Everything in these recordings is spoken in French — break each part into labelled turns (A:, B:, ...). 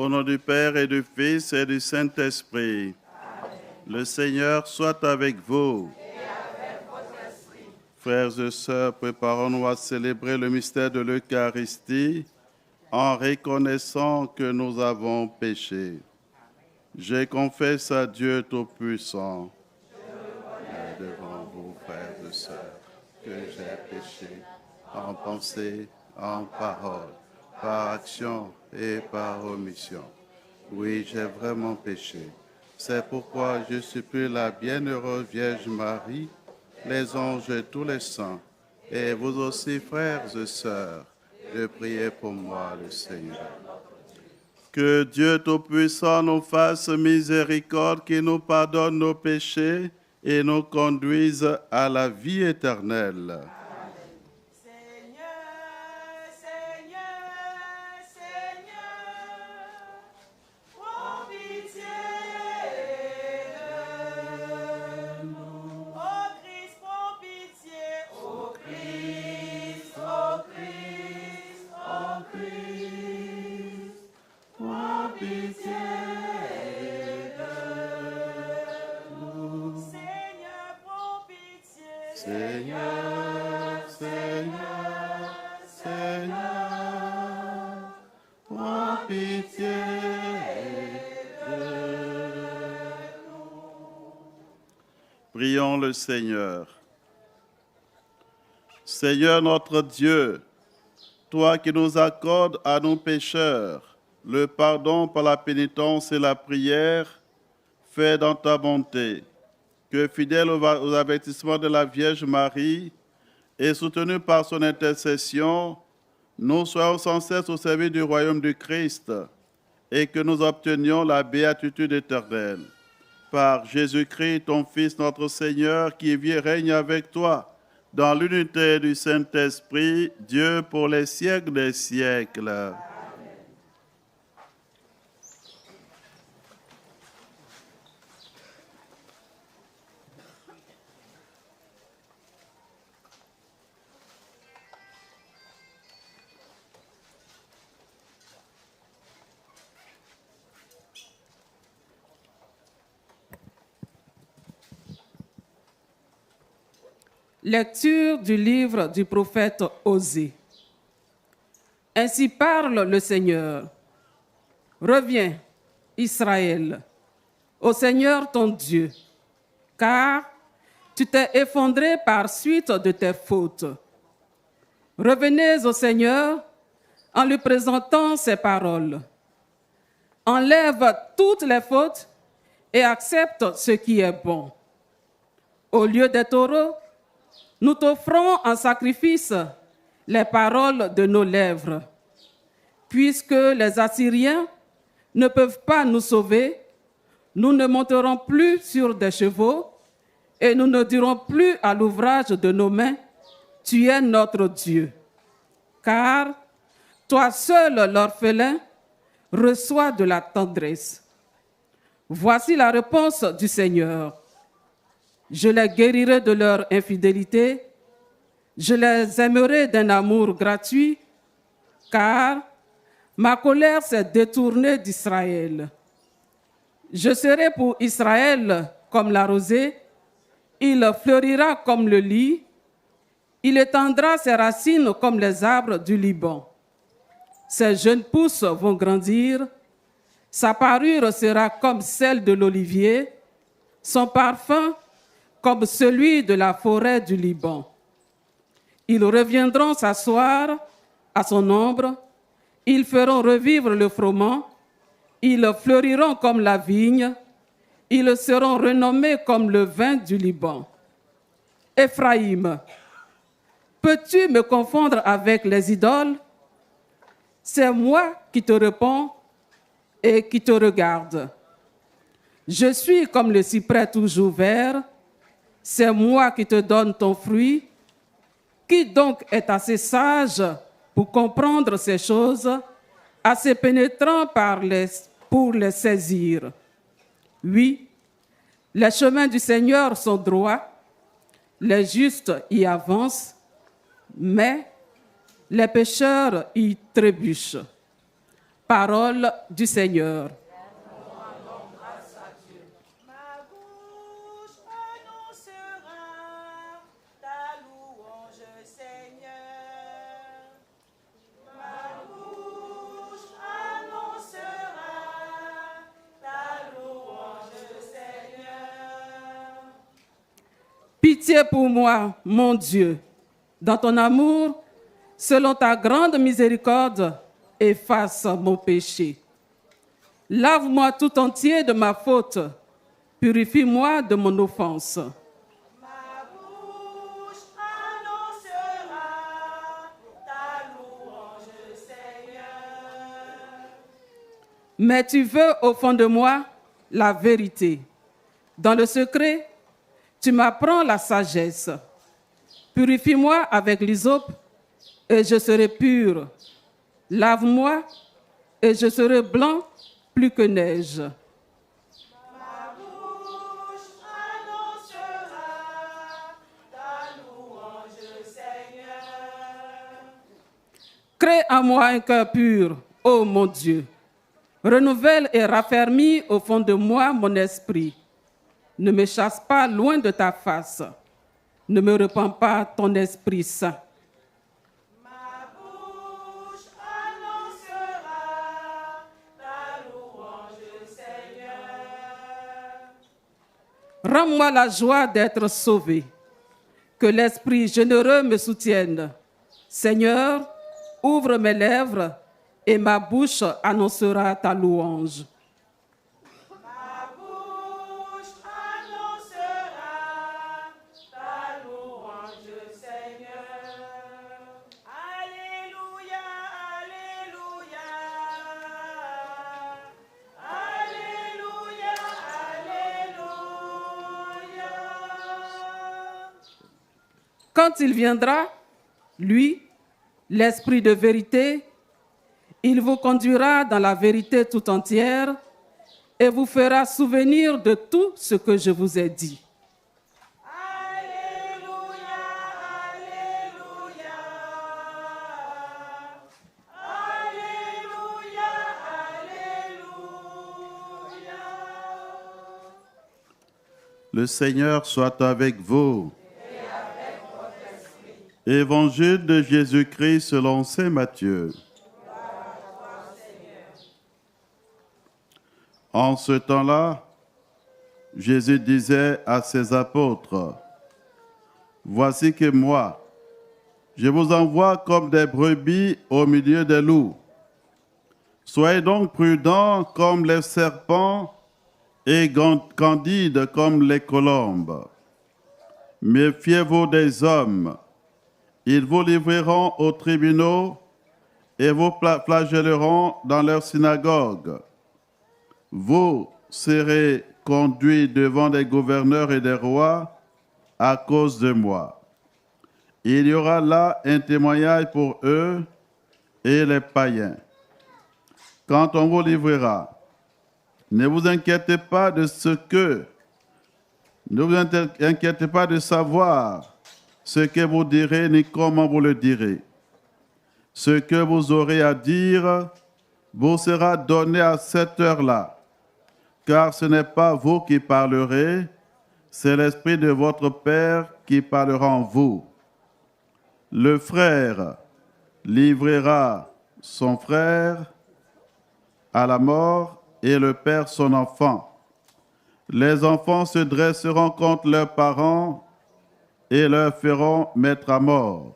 A: Au nom du Père et du Fils et du Saint-Esprit. Le Seigneur soit avec vous.
B: Et avec votre esprit.
A: Frères et sœurs, préparons-nous à célébrer le mystère de l'Eucharistie en reconnaissant que nous avons péché. Je confesse à Dieu Tout-Puissant, devant vous, frères et sœurs, que j'ai péché en pensée, en parole, par action et par omission. Oui, j'ai vraiment péché. C'est pourquoi je supplie la bienheureuse Vierge Marie, les anges et tous les saints, et vous aussi, frères et sœurs, de prier pour moi, le Seigneur. Que Dieu Tout-Puissant nous fasse miséricorde, qu'il nous pardonne nos péchés et nous conduise à la vie éternelle. Seigneur, Seigneur, Seigneur, prends pitié de nous. Prions le Seigneur. Seigneur notre Dieu, toi qui nous accordes à nos pécheurs le pardon par la pénitence et la prière, fais dans ta bonté que, fidèle aux avertissements de la Vierge Marie et soutenu par son intercession, nous soyons sans cesse au service du royaume du Christ et que nous obtenions la béatitude éternelle. Par Jésus-Christ, ton Fils, notre Seigneur, qui vit et règne avec toi dans l'unité du Saint-Esprit, Dieu pour les siècles des siècles.
C: Lecture du livre du prophète Osée. Ainsi parle le Seigneur. Reviens, Israël, au Seigneur ton Dieu, car tu t'es effondré par suite de tes fautes. Revenez au Seigneur en lui présentant ses paroles. Enlève toutes les fautes et accepte ce qui est bon. Au lieu des taureaux, nous t'offrons en sacrifice les paroles de nos lèvres. Puisque les Assyriens ne peuvent pas nous sauver, nous ne monterons plus sur des chevaux et nous ne dirons plus à l'ouvrage de nos mains, « Tu es notre Dieu ». Car toi seul, l'orphelin, reçois de la tendresse. Voici la réponse du Seigneur. Je les guérirai de leur infidélité, je les aimerai d'un amour gratuit, car ma colère s'est détournée d'Israël. Je serai pour Israël comme la rosée, il fleurira comme le lit, il étendra ses racines comme les arbres du Liban. Ses jeunes pousses vont grandir, sa parure sera comme celle de l'olivier, son parfum comme celui de la forêt du Liban. Ils reviendront s'asseoir à son ombre, ils feront revivre le froment, ils fleuriront comme la vigne, ils seront renommés comme le vin du Liban. Éphraïm, peux-tu me confondre avec les idoles? C'est moi qui te réponds et qui te regarde. Je suis comme le cyprès toujours vert, c'est moi qui te donne ton fruit. Qui donc est assez sage pour comprendre ces choses, assez pénétrant pour les saisir? Oui, les chemins du Seigneur sont droits, les justes y avancent, mais les pécheurs y trébuchent. Parole du Seigneur.
B: Ma bouche annoncera ta louange, Seigneur. Ma bouche annoncera ta louange, Seigneur.
C: Pitié pour moi, mon Dieu. Dans ton amour, selon ta grande miséricorde, efface mon péché. Lave-moi tout entier de ma faute. Purifie-moi de mon offense.
B: Ma bouche annoncera ta louange, Seigneur.
C: Mais tu veux au fond de moi la vérité. Dans le secret, tu m'apprends la sagesse. Purifie-moi avec l'hysope et je serai pur. Lave-moi et je serai blanc plus que neige.
B: Ma bouche annoncera ta louange, Seigneur.
C: Crée en moi un cœur pur, ô mon Dieu. Renouvelle et raffermis au fond de moi mon esprit. Ne me chasse pas loin de ta face. Ne me repends pas ton Esprit Saint.
B: Ma bouche annoncera ta louange, Seigneur.
C: Rends-moi la joie d'être sauvé. Que l'Esprit généreux me soutienne. Seigneur, ouvre mes lèvres et ma bouche annoncera ta louange.
B: Ma bouche annoncera ta louange, Seigneur. Alléluia, Alléluia. Alléluia, Alléluia.
C: Quand il viendra, lui, l'Esprit de vérité, il vous conduira dans la vérité tout entière et vous fera souvenir de tout ce que je vous ai dit.
B: Alléluia, Alléluia. Alléluia, Alléluia.
A: Le Seigneur soit avec vous. Évangile de Jésus-Christ selon saint Matthieu. En ce temps-là, Jésus disait à ses apôtres, « Voici que moi, je vous envoie comme des brebis au milieu des loups. Soyez donc prudents comme les serpents et candides comme les colombes. Méfiez-vous des hommes. Ils vous livreront aux tribunaux et vous flagelleront dans leurs synagogues. Vous serez conduits devant des gouverneurs et des rois à cause de moi. Il y aura là un témoignage pour eux et les païens. Quand on vous livrera, ne vous inquiétez pas de ne vous inquiétez pas de savoir ce que vous direz ni comment vous le direz. Ce que vous aurez à dire vous sera donné à cette heure-là. Car ce n'est pas vous qui parlerez, c'est l'Esprit de votre Père qui parlera en vous. Le frère livrera son frère à la mort et le père son enfant. Les enfants se dresseront contre leurs parents et leur feront mettre à mort.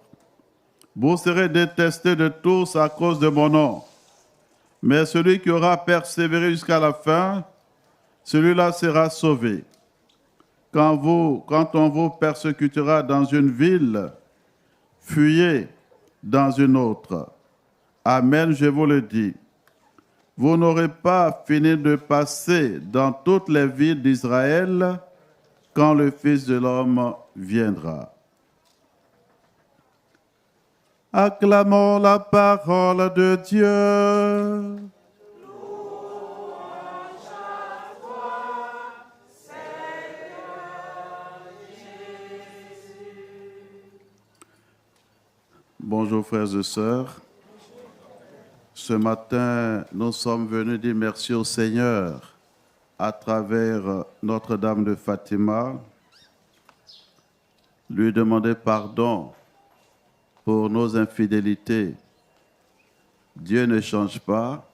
A: Vous serez détestés de tous à cause de mon nom, mais celui qui aura persévéré jusqu'à la fin, celui-là sera sauvé. Quand on vous persécutera dans une ville, fuyez dans une autre. Amen, je vous le dis. Vous n'aurez pas fini de passer dans toutes les villes d'Israël quand le Fils de l'homme viendra. Acclamons la parole de Dieu. Bonjour frères et sœurs. Ce matin, nous sommes venus dire merci au Seigneur à travers Notre-Dame de Fatima, lui demander pardon pour nos infidélités. Dieu ne change pas,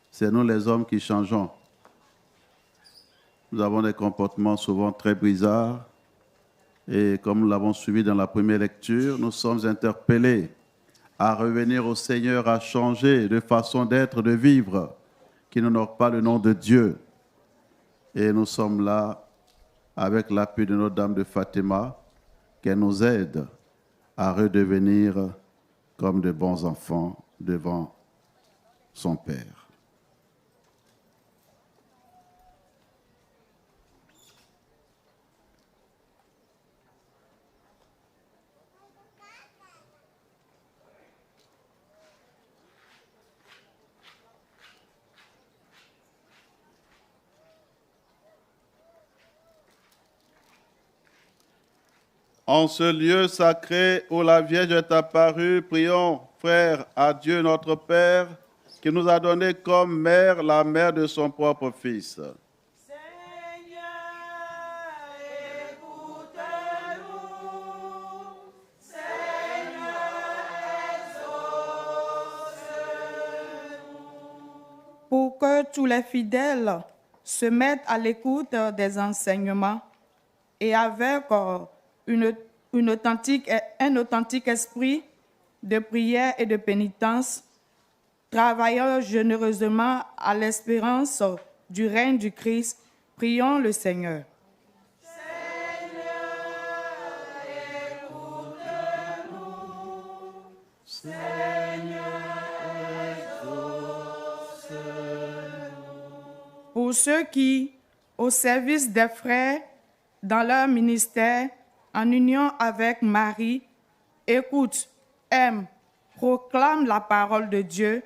A: c'est nous les hommes qui changeons. Nous avons des comportements souvent très bizarres et comme nous l'avons suivi dans la première lecture, nous sommes interpellés à revenir au Seigneur, à changer de façon d'être, de vivre, qui n'honore pas le nom de Dieu. Et nous sommes là avec l'appui de Notre-Dame de Fatima, qu'elle nous aide à redevenir comme de bons enfants devant son Père. En ce lieu sacré où la Vierge est apparue, prions, frères, à Dieu notre Père, qui nous a donné comme mère la mère de son propre Fils.
B: Seigneur, écoute-nous. Seigneur, exauce-nous.
D: Pour que tous les fidèles se mettent à l'écoute des enseignements et avec un authentique esprit de prière et de pénitence, travaillant généreusement à l'espérance du règne du Christ, prions le Seigneur. Pour ceux qui, au service des frères, dans leur ministère, en union avec Marie, écoutent, aiment, proclament la parole de Dieu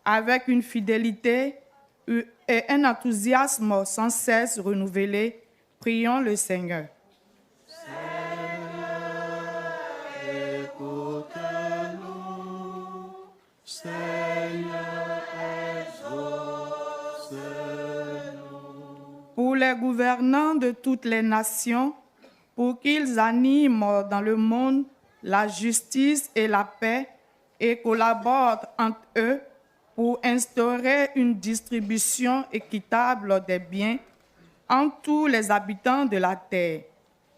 D: avec une fidélité et un enthousiasme sans cesse renouvelé, prions le Seigneur. Pour les gouvernants de toutes les nations, pour qu'ils animent dans le monde la justice et la paix et collaborent entre eux pour instaurer une distribution équitable des biens entre tous les habitants de la terre.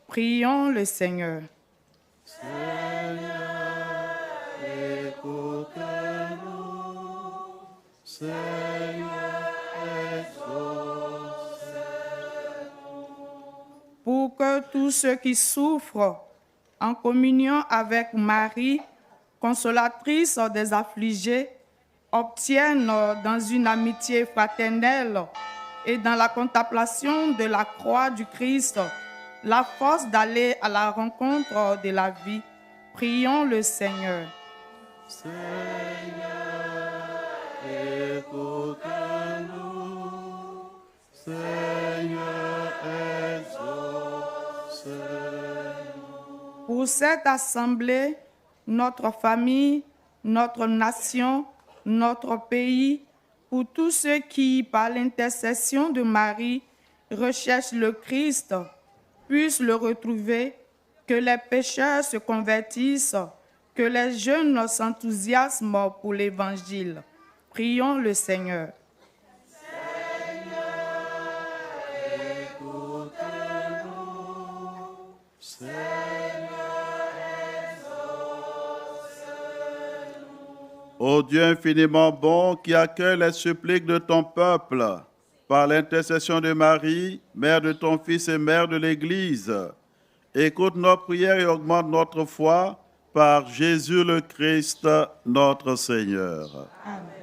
D: Prions le Seigneur. Pour que tous ceux qui souffrent en communion avec Marie, consolatrice des affligés, obtiennent dans une amitié fraternelle et dans la contemplation de la croix du Christ la force d'aller à la rencontre de la vie. Prions le Seigneur. Pour cette assemblée, notre famille, notre nation, notre pays, pour tous ceux qui, par l'intercession de Marie, recherchent le Christ, puissent le retrouver, que les pécheurs se convertissent, que les jeunes s'enthousiasment pour l'Évangile. Prions le Seigneur.
A: Ô Dieu infiniment bon, qui accueille les suppliques de ton peuple, par l'intercession de Marie, mère de ton Fils et mère de l'Église, écoute nos prières et augmente notre foi par Jésus le Christ, notre Seigneur.
D: Amen.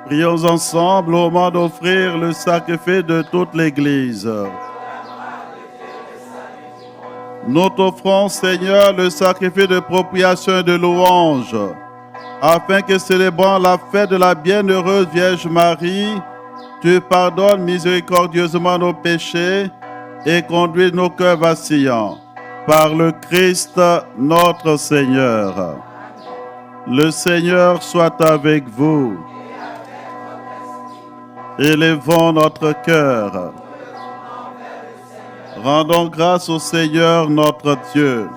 A: Prions ensemble au moment d'offrir le sacrifice de toute l'Église. Nous t'offrons, Seigneur, le sacrifice de propriation et de louange, afin que, célébrant la fête de la bienheureuse Vierge Marie, tu pardonnes miséricordieusement nos péchés et conduis nos cœurs vacillants. Par le Christ notre Seigneur. Le Seigneur soit avec vous. Élevons notre cœur. Rendons grâce au Seigneur notre Dieu.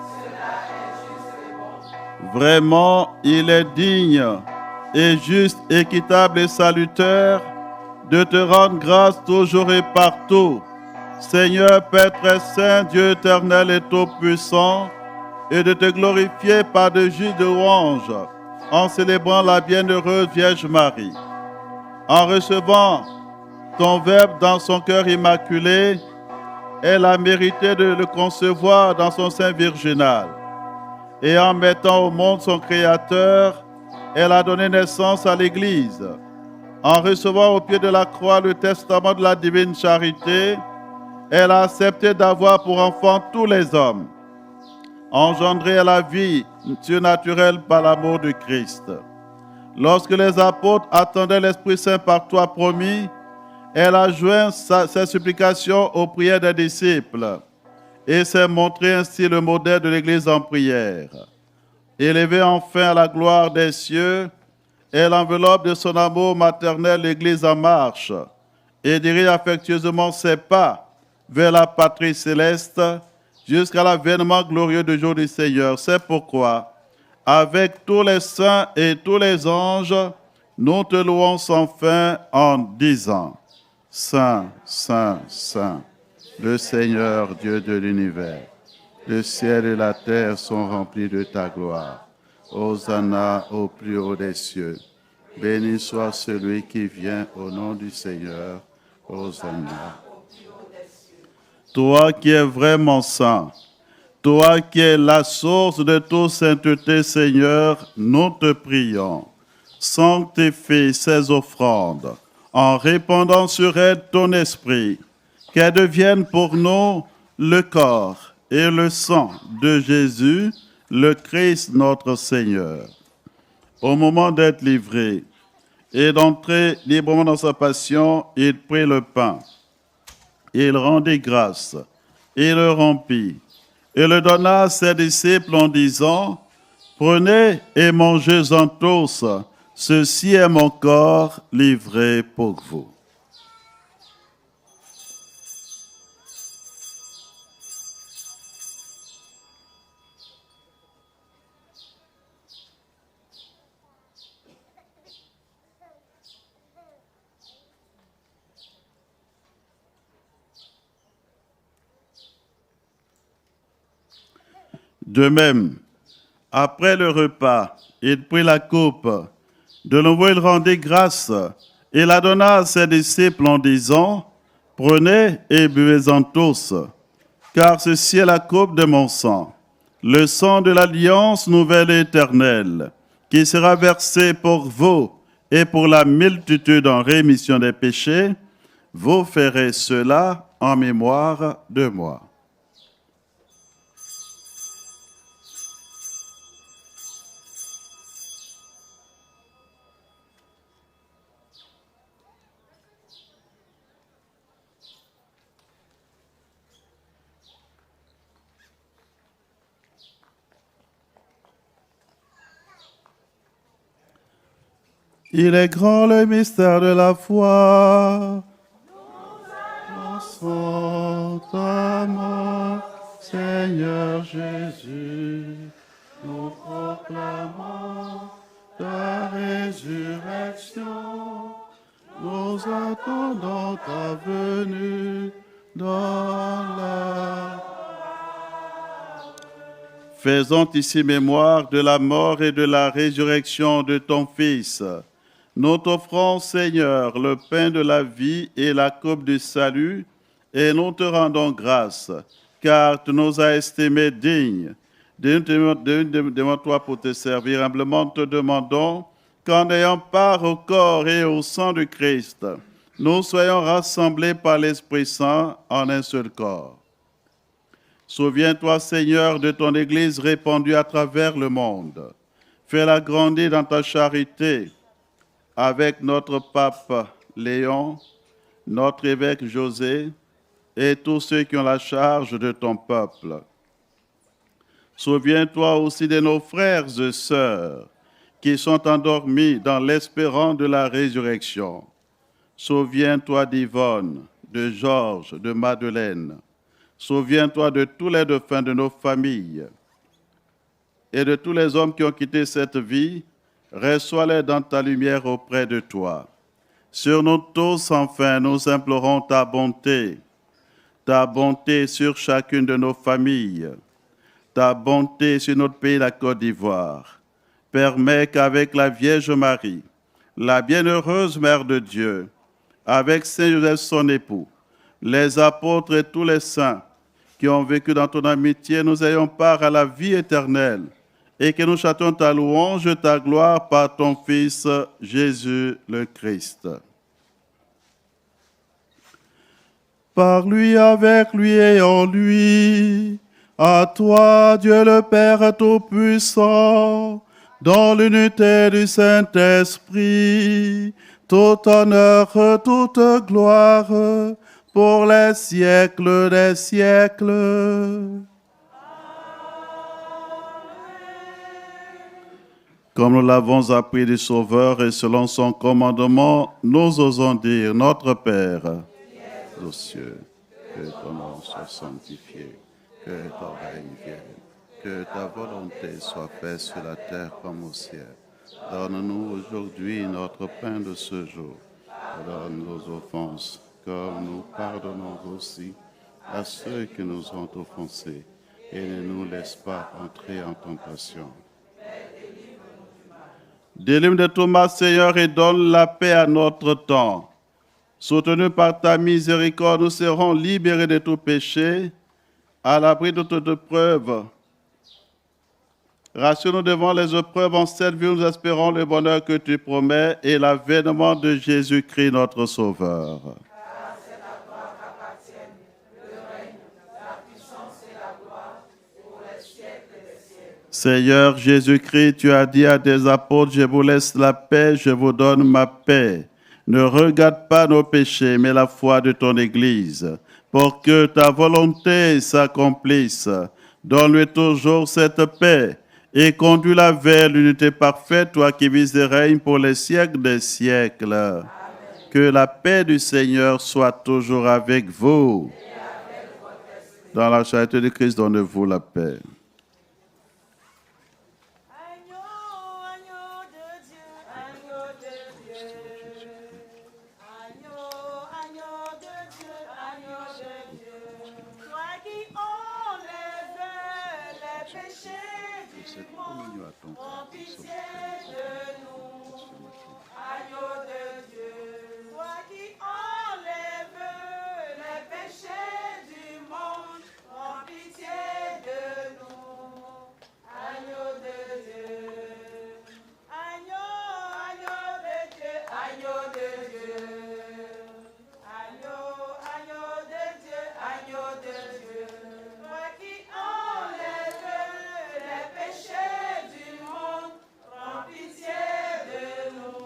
A: Vraiment, il est digne et juste, équitable et salutaire de te rendre grâce toujours et partout, Seigneur Père très saint, Dieu éternel et tout-puissant, et de te glorifier par de justes louanges en célébrant la bienheureuse Vierge Marie. En recevant ton Verbe dans son cœur immaculé, elle a mérité de le concevoir dans son sein virginal. Et en mettant au monde son Créateur, elle a donné naissance à l'Église. En recevant au pied de la croix le testament de la divine charité, elle a accepté d'avoir pour enfants tous les hommes, engendrés à la vie surnaturelle par l'amour du Christ. Lorsque les apôtres attendaient l'Esprit Saint par toi promis, elle a joint ses supplications aux prières des disciples et s'est montré ainsi le modèle de l'Église en prière. Élevée enfin à la gloire des cieux, elle enveloppe de son amour maternel l'Église en marche et dirige affectueusement ses pas vers la patrie céleste jusqu'à l'avènement glorieux du jour du Seigneur. C'est pourquoi, avec tous les saints et tous les anges, nous te louons sans fin en disant: Saint, Saint, Saint, le Seigneur Dieu de l'univers. Le ciel et la terre sont remplis de ta gloire. Hosanna au plus haut des cieux. Béni soit celui qui vient au nom du Seigneur. Hosanna. Toi qui es vraiment saint, toi qui es la source de toute sainteté, Seigneur, nous te prions. Sanctifie ces offrandes en répandant sur elles ton esprit, qu'elles deviennent pour nous le corps et le sang de Jésus, le Christ notre Seigneur. Au moment d'être livré et d'entrer librement dans sa passion, il prit le pain. Il rendit grâce, il le rompit, et le donna à ses disciples en disant: Prenez et mangez-en tous, ceci est mon corps livré pour vous. De même, après le repas, il prit la coupe. De nouveau, il rendit grâce et la donna à ses disciples en disant: Prenez et buvez-en tous, car ceci est la coupe de mon sang, le sang de l'alliance nouvelle et éternelle, qui sera versé pour vous et pour la multitude en rémission des péchés. Vous ferez cela en mémoire de moi. Il est grand le mystère de la foi. Nous ta mort, Seigneur Jésus. Nous proclamons ta résurrection. Nous attendons ta venue dans la... Faisons ici mémoire de la mort et de la résurrection de ton Fils. Nous t'offrons, Seigneur, le pain de la vie et la coupe du salut, et nous te rendons grâce, car tu nous as estimés dignes devant toi pour te servir. Humblement te demandons qu'en ayant part au corps et au sang du Christ, nous soyons rassemblés par l'Esprit Saint en un seul corps. Souviens-toi, Seigneur, de ton Église répandue à travers le monde. Fais-la grandir dans ta charité avec notre pape Léon, notre évêque José et tous ceux qui ont la charge de ton peuple. Souviens-toi aussi de nos frères et sœurs qui sont endormis dans l'espérance de la résurrection. Souviens-toi d'Yvonne, de Georges, de Madeleine. Souviens-toi de tous les défunts de nos familles et de tous les hommes qui ont quitté cette vie. Reçois-les dans ta lumière auprès de toi. Sur nous tous, enfin, nous implorons ta bonté sur chacune de nos familles, ta bonté sur notre pays, la Côte d'Ivoire. Permets qu'avec la Vierge Marie, la bienheureuse Mère de Dieu, avec Saint Joseph son époux, les apôtres et tous les saints qui ont vécu dans ton amitié, nous ayons part à la vie éternelle et que nous chantons ta louange, ta gloire par ton Fils Jésus le Christ. Par lui, avec lui et en lui, à toi, Dieu le Père Tout-Puissant, dans l'unité du Saint-Esprit, tout honneur, toute gloire, pour les siècles des siècles. Comme nous l'avons appris du Sauveur et selon son commandement, nous osons dire, Notre Père, aux cieux, que ton nom soit sanctifié, que ton règne vienne, que ta volonté soit faite sur la terre comme au ciel. Donne-nous aujourd'hui notre pain de ce jour. Pardonne nos offenses, comme nous pardonnons aussi à ceux qui nous ont offensés. Et ne nous laisse pas entrer en tentation. Délivre de tout mal, Seigneur, et donne la paix à notre temps. Soutenus par ta miséricorde, nous serons libérés de tout péché, à l'abri de toute épreuve. Rassure-nous devant les épreuves en cette vie, nous espérons le bonheur que tu promets et l'avènement de Jésus-Christ, notre Sauveur.
B: Car c'est à toi qu'appartiennent le règne, la puissance et la gloire pour les siècles des siècles.
A: Seigneur Jésus-Christ, tu as dit à tes apôtres, je vous laisse la paix, je vous donne ma paix. Ne regarde pas nos péchés, mais la foi de ton Église, pour que ta volonté s'accomplisse. Donne-lui toujours cette paix et conduis-la vers l'unité parfaite, toi qui vis et règnes pour les siècles des siècles. Amen. Que la paix du Seigneur soit toujours avec vous. Dans la charité de Christ, donnez-vous la paix.
B: Agneau de Dieu, agneau de Dieu. Agneau de Dieu, agneau de Dieu. Toi qui enlèves les péchés du monde, prends pitié de nous. Agneau de Dieu. Toi qui enlèves les péchés du monde, prends pitié de nous. Agneau de Dieu. Agneau de Dieu, agneau de Dieu. Agneau de Dieu, agneau de Dieu. Toi qui enlèves les péchés du monde, prends pitié de nous.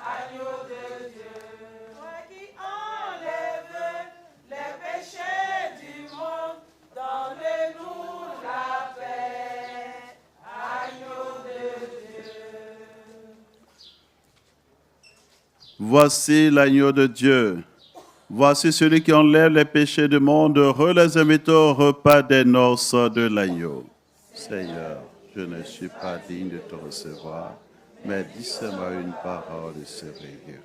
B: Agneau de Dieu. Toi qui enlèves les péchés du monde, donne-nous la paix. Agneau de Dieu.
A: Voici l'agneau de Dieu. Voici celui qui enlève les péchés du monde. Heureux les invités au repas des noces de l'agneau. Seigneur, je ne suis pas digne de te recevoir, mais dis-moi une parole et serai guéri.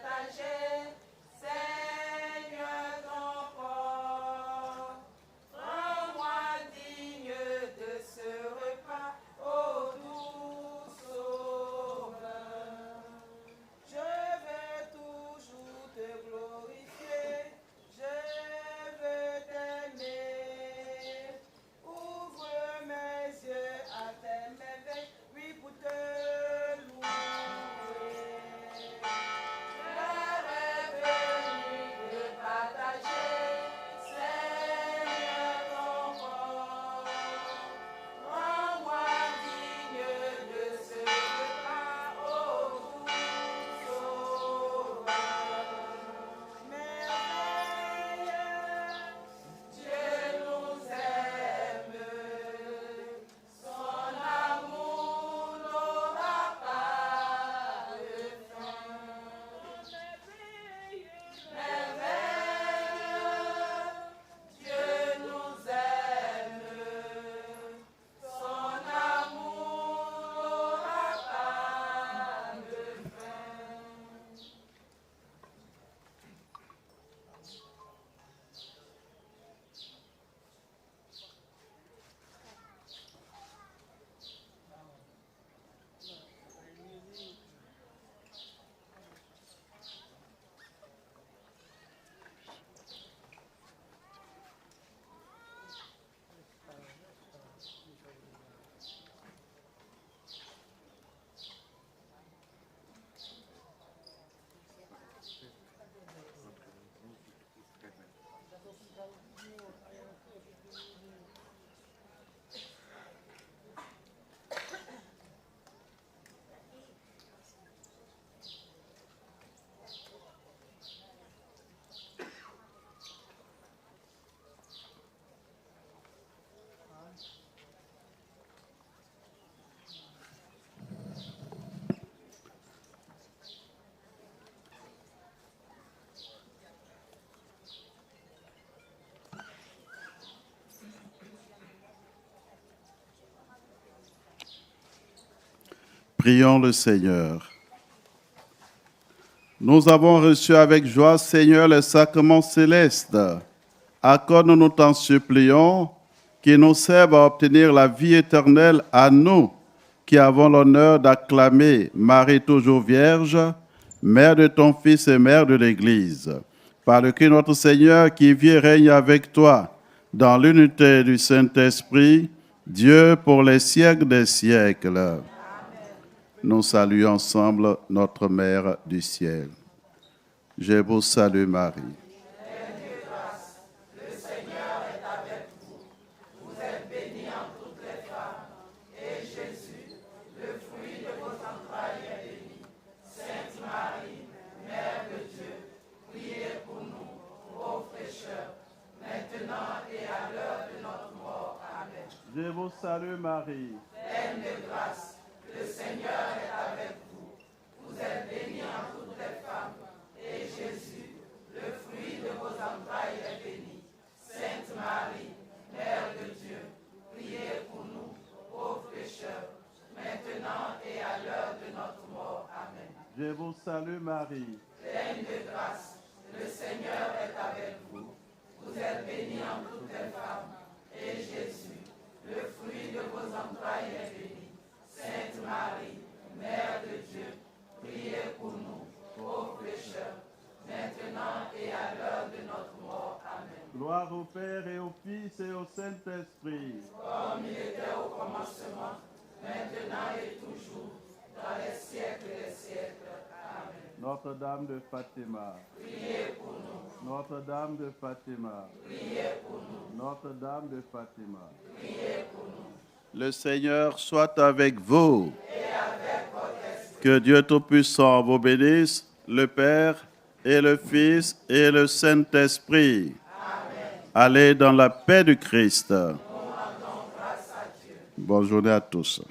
B: partager, Seigneur, ton corps. Rends-moi digne de ce repas, ô doux Sauveur. Je veux toujours te glorifier, je veux t'aimer. Ouvre mes yeux à tes merveilles, oui, pour te louer. L'heure est venue de partager, Seigneur, ton corps. Rends-moi digne de ce repas, ô doux Sauveur. Merveilleux, Dieu nous aime, son amour n'aura pas de fin. Merveilleux, Dieu nous aime, son amour n'aura pas de fin.
A: Prions le Seigneur. Nous avons reçu avec joie, Seigneur, les sacrements célestes. Accorde-nous, t'en supplions, qui nous servent à obtenir la vie éternelle à nous, qui avons l'honneur d'acclamer Marie toujours Vierge, Mère de ton Fils et Mère de l'Église. Par le Christ notre Seigneur, qui vit et règne avec toi, dans l'unité du Saint-Esprit, Dieu pour les siècles des siècles. Nous saluons ensemble notre Mère du ciel. Je vous salue Marie. Je vous salue Marie.
B: Pleine de grâce, le Seigneur est avec vous. Vous êtes bénie en toutes les femmes, et Jésus, le fruit de vos entrailles, est béni. Sainte Marie, Mère de Dieu, priez pour nous, pauvres pécheurs, maintenant et à l'heure de notre mort. Amen.
A: Je vous salue Marie.
B: Pleine de grâce, le Seigneur est avec vous. Vous êtes bénie en toutes les femmes, et Jésus, le fruit de vos entrailles, est béni. Sainte Marie, Mère de Dieu, priez pour nous, pauvres pécheurs, maintenant et à l'heure de notre mort. Amen.
A: Gloire au Père et au Fils et au Saint-Esprit.
B: Comme il était au commencement, maintenant et toujours, dans les siècles des siècles. Amen.
A: Notre-Dame de Fatima.
B: Priez pour nous.
A: Notre-Dame de Fatima.
B: Priez pour nous.
A: Notre-Dame de Fatima.
B: Priez pour nous.
A: Le Seigneur soit avec vous.
B: Et avec votre esprit.
A: Que Dieu Tout-Puissant vous bénisse, le Père et le Fils et le Saint-Esprit.
B: Amen.
A: Allez dans la paix du Christ.
B: Nous rendons grâce à Dieu.
A: Bonne journée à tous.